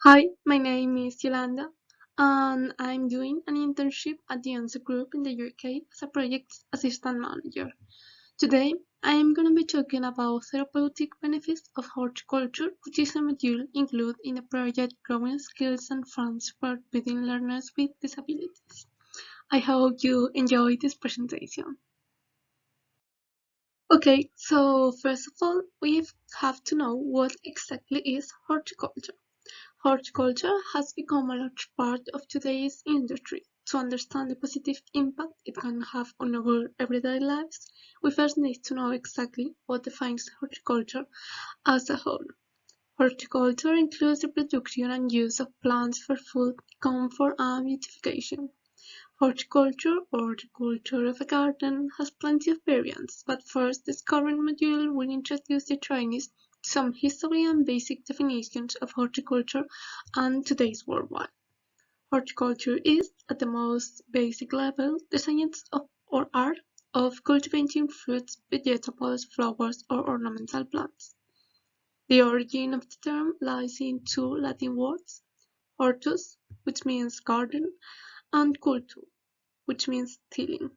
Hi, my name is Yolanda, and I'm doing an internship at the ANSA Group in the UK as a project assistant manager. Today, I am going to be talking about therapeutic benefits of horticulture, which is a module included in the project Growing Skills and Funds for Building Learners with Disabilities. I hope you enjoy this presentation. Okay, so first of all, we have to know what exactly is horticulture. Horticulture has become a large part of today's industry. To understand the positive impact it can have on our everyday lives, we first need to know exactly what defines horticulture as a whole. Horticulture includes the production and use of plants for food, comfort, and beautification. Horticulture, or the culture of a garden, has plenty of variants, but first this current module will introduce the trainees to some history and basic definitions of horticulture and today's worldwide. Horticulture is, at the most basic level, the science of or art of cultivating fruits, vegetables, flowers, or ornamental plants. The origin of the term lies in two Latin words, hortus, which means garden, and cultu, which means tilling.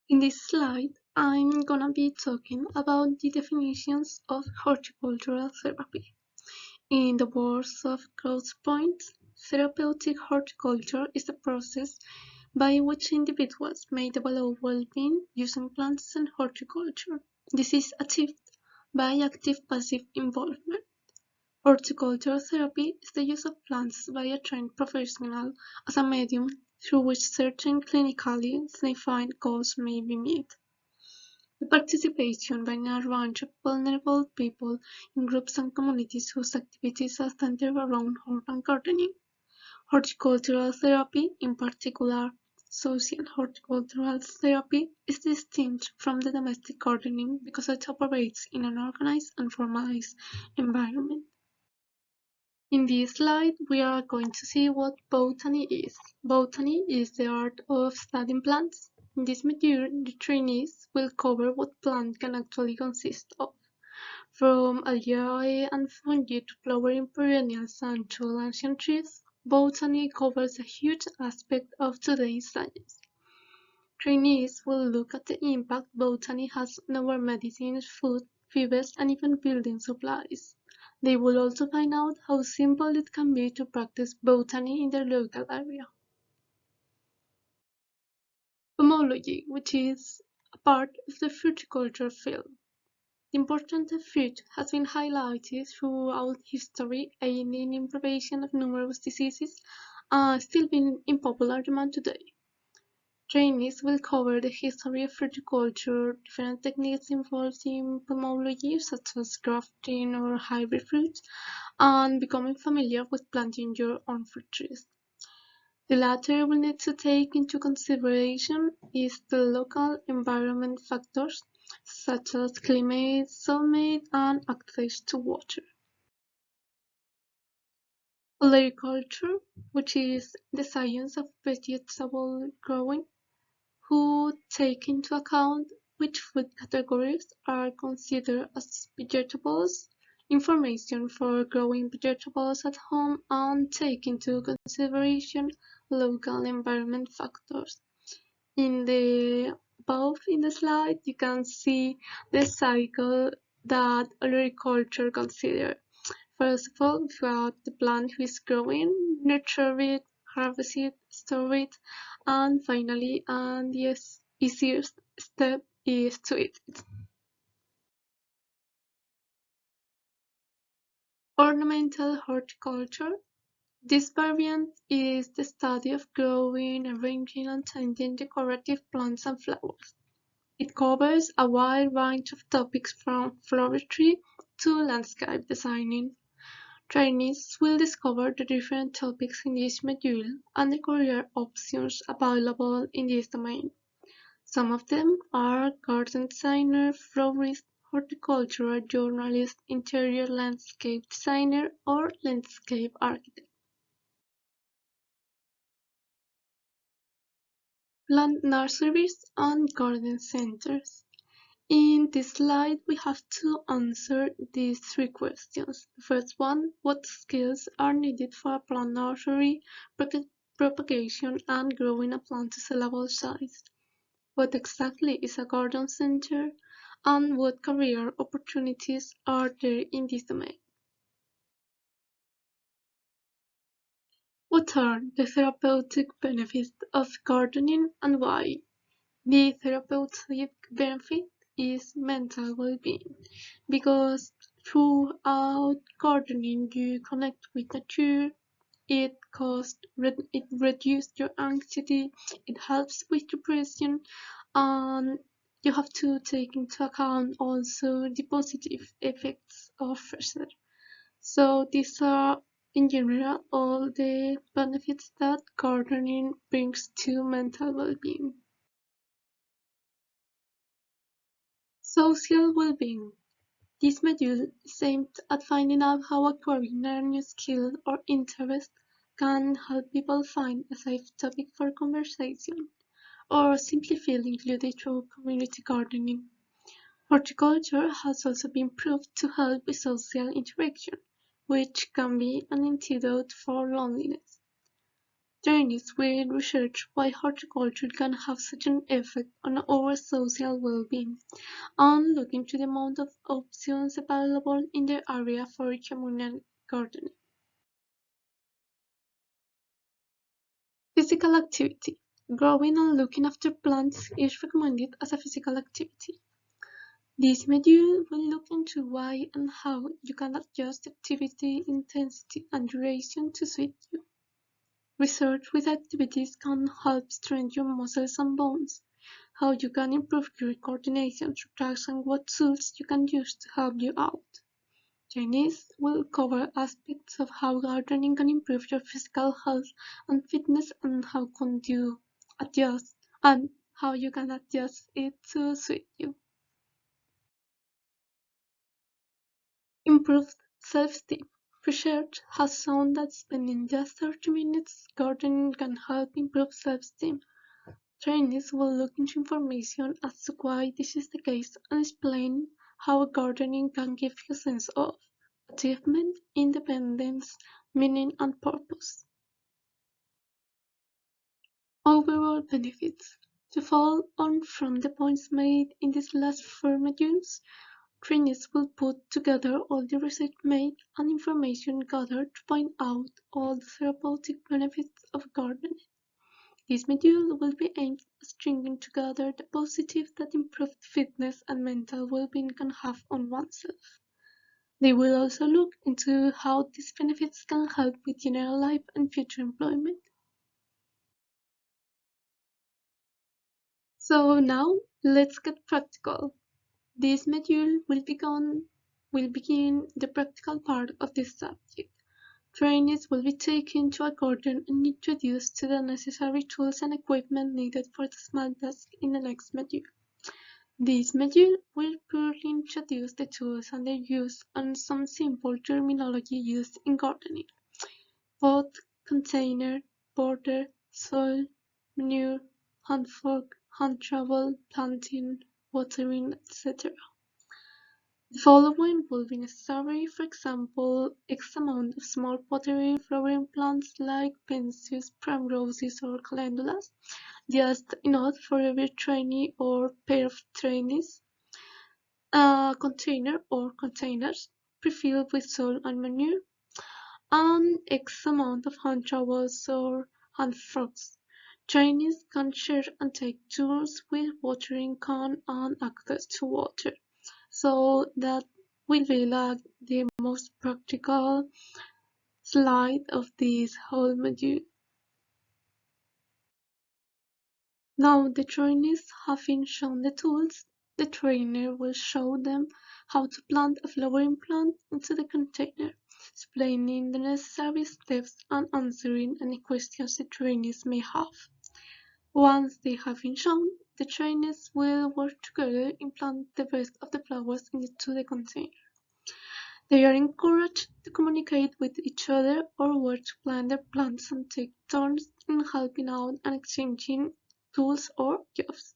In this slide, I'm gonna be talking about the definitions of horticultural therapy. In the words of Grosse Pointe, therapeutic horticulture is a process by which individuals may develop well-being using plants and horticulture. This is achieved by active-passive involvement. Horticultural therapy is the use of plants by a trained professional as a medium through which certain clinically defined goals may be met. The participation by a range of vulnerable people in groups and communities whose activities are centered around urban gardening. Horticultural therapy, in particular social horticultural therapy, is distinct from the domestic gardening because it operates in an organized and formalized environment. In this slide, we are going to see what botany is. Botany is the art of studying plants. In this module, the trainees will cover what plant can actually consist of, from algae and fungi to flowering perennials and to ancient trees. Botany covers a huge aspect of today's science. Trainees will look at the impact botany has on our medicines, food, fibers, and even building supplies. They will also find out how simple it can be to practice botany in their local area. Pomology, which is a part of the fruticulture field. The importance of fruit has been highlighted throughout history, aiding in prevention of numerous diseases, still being in popular demand today. Trainees will cover the history of fruticulture, different techniques involved in pomology, such as grafting or hybrid fruits, and becoming familiar with planting your own fruit trees. The latter will need to take into consideration is the local environment factors, such as climate, sunlight, and access to water. Floriculture, which is the science of vegetable growing, who take into account which food categories are considered as vegetables, information for growing vegetables at home, and take into consideration local environment factors. In the above in the slide, you can see the cycle that agriculture considers. First of all, we have the plant who is growing, nurture it, harvest it, store it, and finally, and the easiest step is to eat it. Ornamental horticulture. This variant is the study of growing, arranging, and tending decorative plants and flowers. It covers a wide range of topics from floristry to landscape designing. Trainees will discover the different topics in this module and the career options available in this domain. Some of them are garden designer, florist, horticultural journalist, interior landscape designer, or landscape architect. Plant nurseries and garden centers. In this slide, we have to answer these three questions. The first one, what skills are needed for a plant nursery, propagation, and growing a plant to sellable size? What exactly is a garden center, and what career opportunities are there in this domain? What are the therapeutic benefits of gardening and why? The therapeutic benefit is mental well-being, because throughout gardening you connect with nature, it reduces your anxiety, it helps with depression, and you have to take into account also the positive effects of fresh air. So these are in general all the benefits that gardening brings to mental well-being. Social well-being. This module is aimed at finding out how acquiring a new skill or interest can help people find a safe topic for conversation, or simply feel included through community gardening. Horticulture has also been proved to help with social interaction, which can be an antidote for loneliness. Journalists will research why horticulture can have such an effect on our social well-being, and look into the amount of options available in the area for communal gardening. Physical activity. Growing and looking after plants is recommended as a physical activity. This module will look into why and how you can adjust activity intensity and duration to suit you. Research with activities can help strengthen your muscles and bones, how you can improve your coordination through tasks, and what tools you can use to help you out. Chinese will cover aspects of how gardening can improve your physical health and fitness, and how can you adjust and how you can adjust it to suit you. Improved self-esteem. Research has shown that spending just 30 minutes gardening can help improve self-esteem. Trainees will look into information as to why this is the case and explain how gardening can give you a sense of achievement, independence, meaning, and purpose. Overall benefits. To follow on from the points made in these last four modules, trainees will put together all the research made and information gathered to find out all the therapeutic benefits of gardening. This module will be aimed at stringing together the positives that improved fitness and mental well-being can have on oneself. They will also look into how these benefits can help with general life and future employment. So now let's get practical. This module will begin the practical part of this subject. Trainees will be taken to a garden and introduced to the necessary tools and equipment needed for the small task in the next module. This module will purely introduce the tools and their use and some simple terminology used in gardening: pot, container, border, soil, manure, hand fork, hand shovel, planting, watering, etc. The following will be necessary: for example, X amount of small pottery flowering plants like pensies, primroses, or calendulas, just enough for every trainee or pair of trainees. A container or containers pre-filled with soil and manure, and X amount of hand towels or hand frogs. Trainees can share and take tools with watering can and access to water. So that will be like the most practical slide of this whole module. Now the trainees having shown the tools, the trainer will show them how to plant a flowering plant into the container, explaining the necessary steps and answering any questions the trainees may have. Once they have been shown, the trainees will work together and plant the rest of the flowers into the container. They are encouraged to communicate with each other or work to plant their plants and take turns in helping out and exchanging tools or jobs.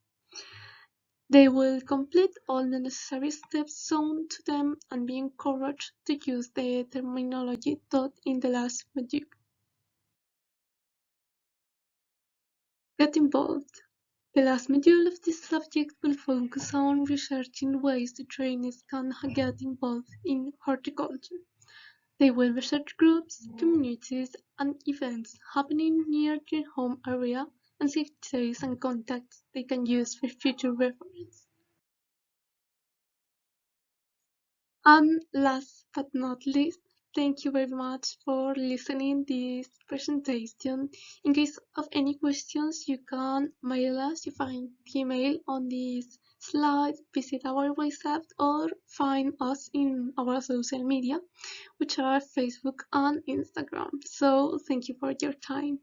They will complete all the necessary steps shown to them and be encouraged to use the terminology taught in the last module. Get involved. The last module of this subject will focus on researching ways the trainees can get involved in horticulture. They will research groups, communities, and events happening near their home area and seek days and contacts they can use for future reference. And last but not least, thank you very much for listening this presentation. In case of any questions, you can mail us. You find the email on this slide, visit our website, or find us in our social media, which are Facebook and Instagram. So thank you for your time.